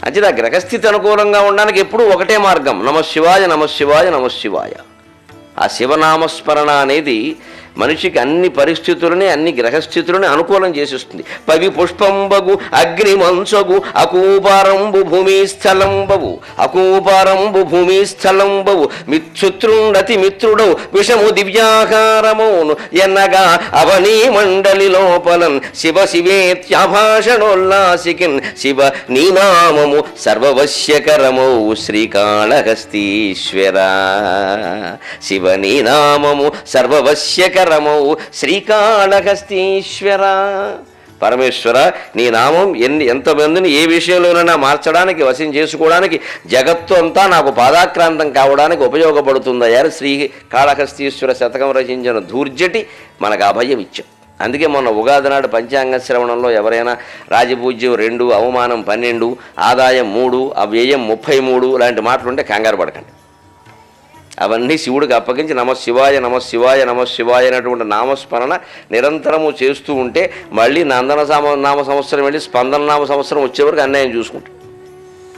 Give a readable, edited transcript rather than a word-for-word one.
అంచేది ఆ గ్రహస్థితి అనుకూలంగా ఉండడానికి ఎప్పుడూ ఒకటే మార్గం, నమశివాయ నమశివాయ నమశివాయ. ఆ శివనామస్మరణ అనేది మనిషికి అన్ని పరిస్థితులని అన్ని గ్రహస్థితులని అనుకూలం చేసేస్తుంది. పవి పుష్పంబగు అగ్ని మంచగు అకూపారంబు భూమిస్థలంబవు అకూపారంబు భూమిస్థలంబవు మిత్రుండతి మిత్రుడవు విషము దివ్యాకారమౌను ఎన్నగా అవనీ మండలి లోపలన్ శివ శివేత్యాభాషణోల్లాసికిన్ శివ నీనామము సర్వవశ్యకరమౌ శ్రీకాళహస్తీశ్వర శివ నీనామము సర్వవశ్యకరమౌ శ్రీకాళహస్తీశ్వర. పరమేశ్వర, నీ నామం ఎంతమందిని ఏ విషయంలోనైనా మార్చడానికి, వశం చేసుకోవడానికి, జగత్తు అంతా నాకు పాదాక్రాంతం కావడానికి ఉపయోగపడుతుందయ్యా. శ్రీకాళహస్తీశ్వర శతకం రచించిన ధూర్జటి మనకు అభయం ఇచ్చాం. అందుకే మొన్న ఉగాది నాడు పంచాంగ శ్రవణంలో ఎవరైనా రాజపూజ్యం 2, అవమానం 12, ఆదాయం 3, వ్యయం 33 లాంటి మాటలుంటే కంగారు పడకండి. అవన్నీ శివుడికి అప్పగించి నమశివాయ నమశివాయ నమశివాయ అనేటువంటి నామస్మరణ నిరంతరము చేస్తూ ఉంటే మళ్ళీ నందన నామ సంవత్సరం వెళ్ళి స్పందన నామ సంవత్సరం వచ్చే వరకు అన్యాయం చూసుకుంటాం.